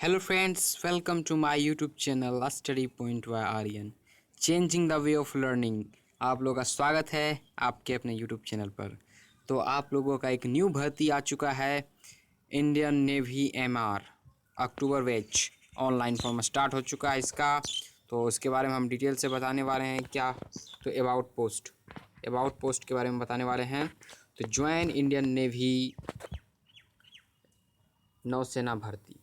Hello friends, welcome to my YouTube channel study point by Aryan, changing the way of learning. आप लोगों का स्वागत है आपके अपने यूट्यूब चैनल पर। तो आप लोगों का एक न्यू भर्ती आ चुका है, इंडियन नेवी एमआर अक्टूबर बैच। ऑनलाइन फॉर्म स्टार्ट हो चुका है इसका, तो उसके बारे में हम डिटेल से बताने वाले हैं। क्या तो अबाउट पोस्ट के बारे में बताने वाले हैं। तो ज्वाइन इंडियन नेवी नौसेना भर्ती,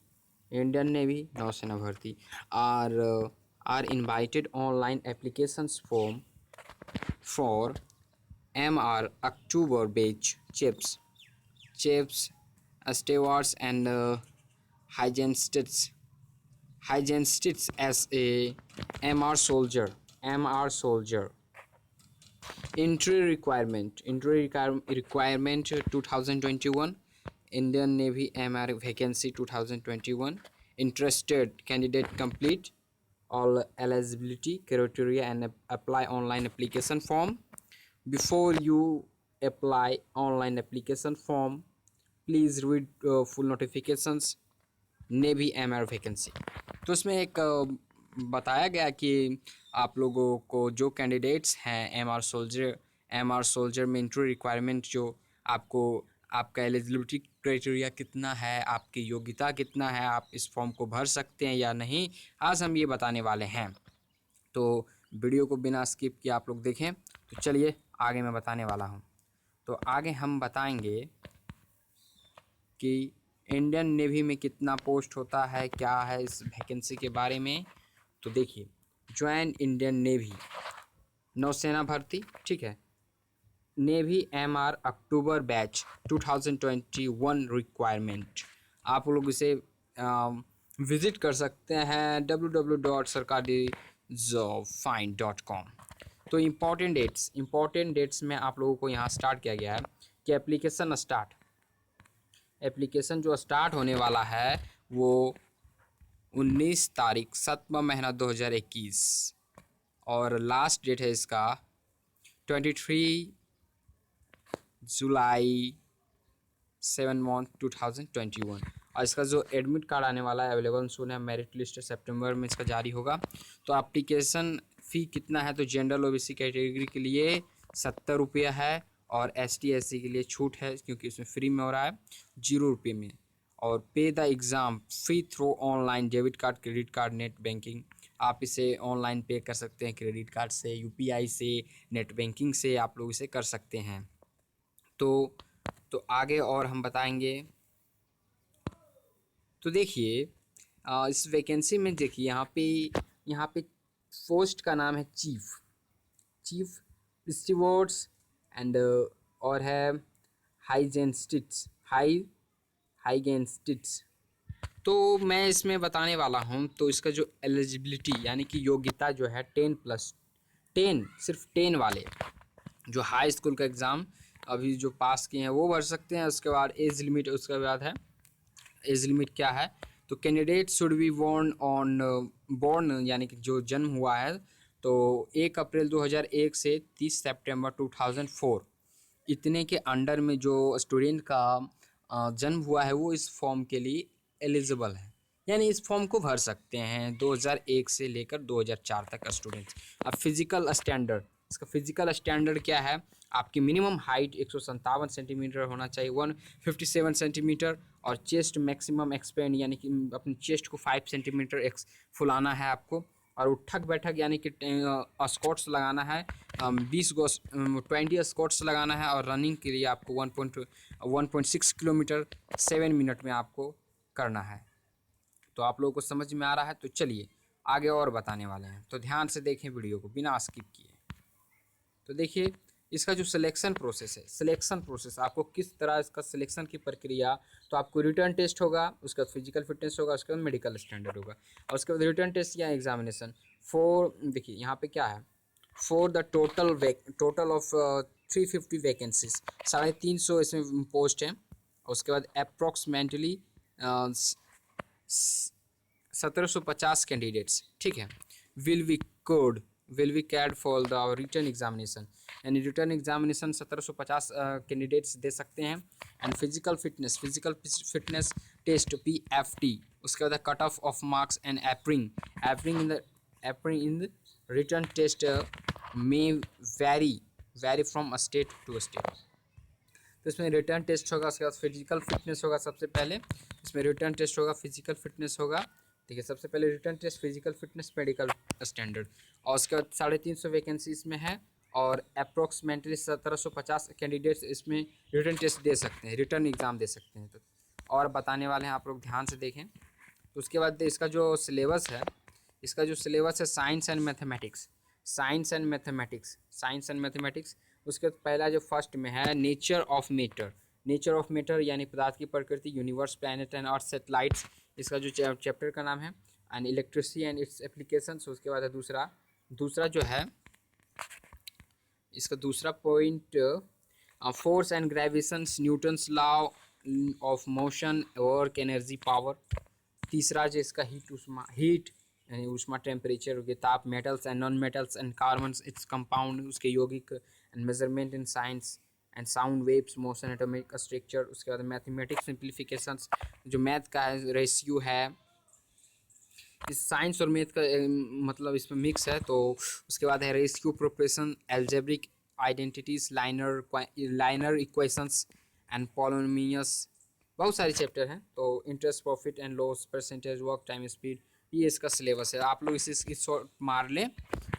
इंडियन नेवी नौसेना भर्ती are invited online applications form for MR October batch chiefs, stewards and hygienists as a MR soldier. Entry requirement 2021 Indian Navy MR vacancy 2021. Interested candidate complete all eligibility criteria and apply online application form. Before you apply online application form, please read full notifications navy MR vacancy. तो इसमें एक बताया गया कि आप लोगों को जो कैंडिडेट्स हैं एमआर सोल्जर में इंट्री रिक्वायरमेंट जो आपको आपका एलिजिबिलिटी क्राइटेरिया कितना है, आपकी योग्यता कितना है, आप इस फॉर्म को भर सकते हैं या नहीं, आज हम ये बताने वाले हैं। तो वीडियो को बिना स्किप किए आप लोग देखें। तो चलिए आगे मैं बताने वाला हूँ। तो आगे हम बताएंगे कि इंडियन नेवी में कितना पोस्ट होता है, क्या है इस वैकेंसी के बारे में। तो देखिए, ज्वाइन इंडियन नेवी नौसेना भर्ती, ठीक है, नेवी एमआर अक्टूबर बैच 2021 रिक्वायरमेंट। आप लोग इसे विज़िट कर सकते हैं www.sarkarijobfind.com। तो इम्पॉर्टेंट डेट्स में आप लोगों को यहाँ स्टार्ट किया गया है कि एप्लीकेशन जो स्टार्ट होने वाला है वो 19 तारीख 7वां महीना 2021 और लास्ट डेट है इसका 23 जुलाई 7/1/2021। और इसका जो एडमिट कार्ड आने वाला है अवेलेबल सुन है, मेरिट लिस्ट सितंबर में इसका जारी होगा। तो एप्लीकेशन फ़ी कितना है, तो जनरल ओबीसी कैटेगरी के लिए 70 रुपया है और ST SC के लिए छूट है क्योंकि इसमें फ्री में हो रहा है 0 रुपये में। और पे the exam fee through online debit card, credit card, net banking. आप इसे ऑनलाइन पे कर सकते हैं, क्रेडिट कार्ड से, UPI से, नेट बैंकिंग से आप लोग इसे कर सकते हैं। तो आगे और हम बताएंगे। तो देखिए, इस वैकेंसी में देखिए यहाँ पे पोस्ट का नाम है चीफ स्टीवर्ड्स एंड और है हाइगेंस्टिट्स। तो मैं इसमें बताने वाला हूँ। तो इसका जो एलिजिबिलिटी यानी कि योग्यता जो है 10+10, सिर्फ 10 वाले जो हाई स्कूल का एग्ज़ाम अभी जो पास किए हैं वो भर सकते हैं। उसके बाद एज लिमिट, उसके बाद है एज लिमिट क्या है, तो कैंडिडेट शुड बी बोर्न यानी कि जो जन्म हुआ है तो 1 अप्रैल 2001 से 30 सितंबर 2004 इतने के अंडर में जो स्टूडेंट का जन्म हुआ है वो इस फॉर्म के लिए एलिजिबल है, यानी इस फॉर्म को भर सकते हैं 2001 से लेकर 2004 तक का स्टूडेंट्स। अब फिजिकल स्टैंडर्ड, इसका फिजिकल स्टैंडर्ड क्या है, आपकी मिनिमम हाइट 157 सेंटीमीटर होना चाहिए, 157 सेंटीमीटर, और चेस्ट मैक्सिमम एक्सपेंड यानी कि अपनी चेस्ट को 5 सेंटीमीटर फुलाना है आपको, और उठक बैठक यानी कि स्क्वाट्स लगाना है 20 स्क्वाट्स लगाना है, और रनिंग के लिए आपको 1.6 किलोमीटर 7 मिनट में आपको करना है। तो आप लोगों को समझ में आ रहा है। तो चलिए आगे और बताने वाले हैं, तो ध्यान से देखें वीडियो को बिना स्किप किए। तो देखिए, इसका जो सिलेक्शन प्रोसेस आपको किस तरह इसका सिलेक्शन की प्रक्रिया, तो आपको रिटर्न टेस्ट होगा, उसके बाद फिजिकल फिटनेस होगा, उसके बाद मेडिकल स्टैंडर्ड होगा, और उसके बाद रिटर्न टेस्ट या एग्जामिनेशन देखिए यहाँ पे क्या है, for the total of 350 vacancies, 350 इसमें पोस्ट हैं। और उसके बाद अप्रॉक्सीमेटली 1750 कैंडिडेट्स, ठीक है, will be called will be called for the written examination, यानी रिटर्न एग्जामिनेशन 1750 कैंडिडेट्स दे सकते हैं। And physical fitness test PFT, उसके बाद cut off marks and appearing in the written test may vary from state to state. तो इसमें written test होगा, उसके बाद फिजिकल फिटनेस होगा। सबसे पहले इसमें रिटर्न टेस्ट होगा, फिजिकल फिटनेस होगा, ठीक है। सबसे पहले written test, physical fitness, medical standard, और उसके बाद 350 वैकेंसी इसमें है, और अप्रोक्सीमेटली 1750 कैंडिडेट्स इसमें रिटर्न टेस्ट दे सकते हैं, रिटर्न एग्ज़ाम दे सकते हैं। तो और बताने वाले हैं, आप लोग ध्यान से देखें। तो उसके बाद इसका जो सिलेबस है, science and mathematics, science and mathematics. उसके बाद पहला जो फर्स्ट में है नेचर ऑफ मैटर यानी पदार्थ की प्रकृति, universe, planet and earth, satellites, इसका जो चैप्टर का नाम है। And electricity and its applications. उसके बाद है दूसरा जो है इसका दूसरा point, force and gravitations, Newton's law of motion, work, energy, power. तीसरा जो इसका हीट यानी ऊष्मा, टेम्परेचर, ताप, metals and non metals and carbons, its compound, उसके यौगिक, and measurement in science and sound waves, motion, atomic structure. उसके बाद मैथमेटिक्स सिंप्लीफिकेशंस, जो मैथ का है, रेशियो है, इस साइंस और मैथ का मतलब इसमें मिक्स है। तो उसके बाद है ratio, proportion, algebraic identities, liner equations and polynomials, बहुत सारे चैप्टर हैं। तो interest, profit and loss, percentage, work time, speed, ये इसका सिलेबस है। आप लोग इसे शॉर्ट मार लें।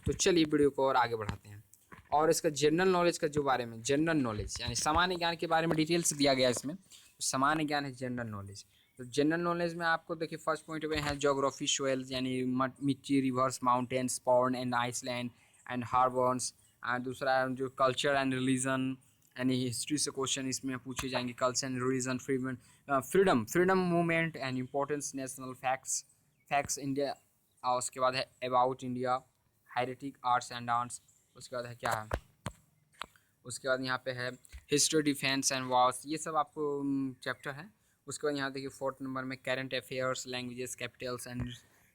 तो चलिए वीडियो को और आगे बढ़ाते हैं। और इसका जनरल नॉलेज का जो बारे में, जनरल नॉलेज यानी सामान्य ज्ञान के बारे में डिटेल्स दिया गया है इसमें। तो सामान्य ज्ञान है जनरल नॉलेज। तो जनरल नॉलेज में आपको देखिए फर्स्ट पॉइंट में है ज्योग्राफी, सोइल्स यानी मिट्टी, rivers, mountains, pond and island and harbours. दूसरा जो कल्चर एंड रिलीजन यानी हिस्ट्री से क्वेश्चन इसमें पूछे जाएंगे। Culture and religion, freedom movement and importance, national facts India. और उसके बाद है about India, heritage, arts and dance. उसके बाद है क्या है, उसके बाद यहाँ पे है हिस्ट्री, डिफेंस एंड वॉर्स, ये सब आपको चैप्टर है। उसके बाद यहाँ देखिए 4th नंबर में current affairs, languages, Capitals and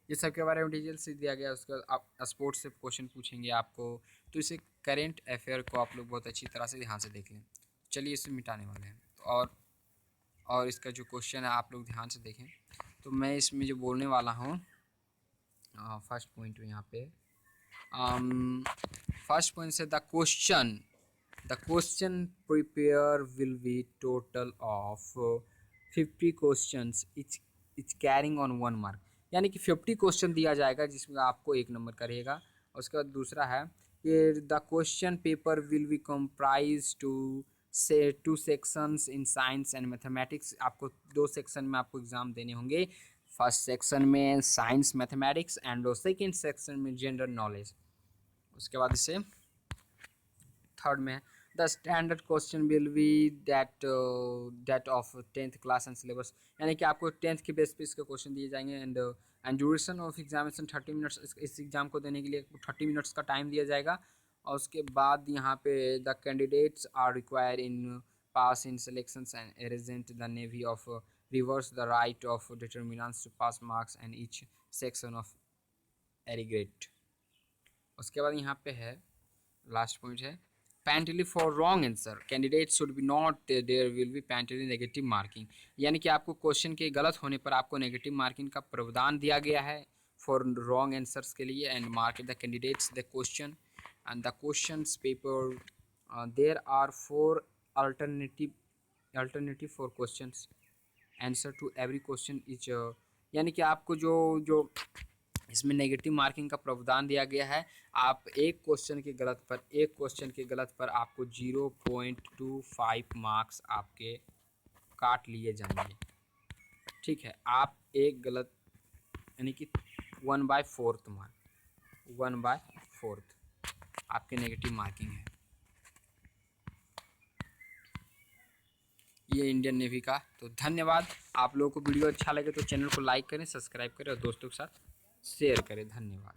ये सब के बारे में डिटेल्स दिया गया। उसके बाद आप स्पोर्ट्स से क्वेश्चन पूछेंगे आपको। तो इसे करंट अफेयर को आप लोग बहुत अच्छी तरह से ध्यान से देख लें। चलिए इसे मिटाने वाले हैं। तो और इसका जो क्वेश्चन है आप लोग ध्यान से देखें। तो मैं इसमें जो बोलने वाला हूँ फर्स्ट पॉइंट में यहाँ पे फर्स्ट पॉइंट से the question prepare will be total of 50 questions etch carrying on 1 mark, यानी कि 50 क्वेश्चन दिया जाएगा जिसमें आपको 1 नंबर का रहेगा। उसके बाद दूसरा है कि the question paper will be comprise two sections in science and mathematics. आपको 2 सेक्शन में आपको एग्ज़ाम देने होंगे। फर्स्ट सेक्शन में science mathematics and second section में जनरल नॉलेज। उसके बाद इसे थर्ड में the standard question will be that of 10th class and syllabus, यानी कि आपको 10th के बेस पे इसके क्वेश्चन दिए जाएंगे। And duration of examination 30 minutes, इस एग्जाम को देने के लिए 30 मिनट्स का टाइम दिया जाएगा। और उसके बाद यहाँ पे the candidates are require in pass in selections and एरेजेंट the navy of reverse the right of determinants to pass marks and each section of aggregate. उसके बाद यहाँ पे है लास्ट पॉइंट है penalty for wrong answer, candidate should be not there will be penalty negative marking, यानी कि आपको question के गलत होने पर आपको नेगेटिव मार्किंग का प्रावधान दिया गया है फॉर रॉन्ग आंसर्स के लिए। And mark the candidates the question and the questions paper there are 4 alternative for questions, answer to every question is, यानी कि आपको जो इसमें नेगेटिव मार्किंग का प्रावधान दिया गया है। आप एक क्वेश्चन के गलत पर आपको 0.25 मार्क्स आपके काट लिए जाएंगे, ठीक है। आप एक गलत यानी कि 1/4 मार्क, 1/4 आपके नेगेटिव मार्किंग है। ये इंडियन नेवी का। तो धन्यवाद। आप लोगों को वीडियो अच्छा लगे तो चैनल को लाइक करें, सब्सक्राइब करें और दोस्तों के साथ शेयर करें। धन्यवाद।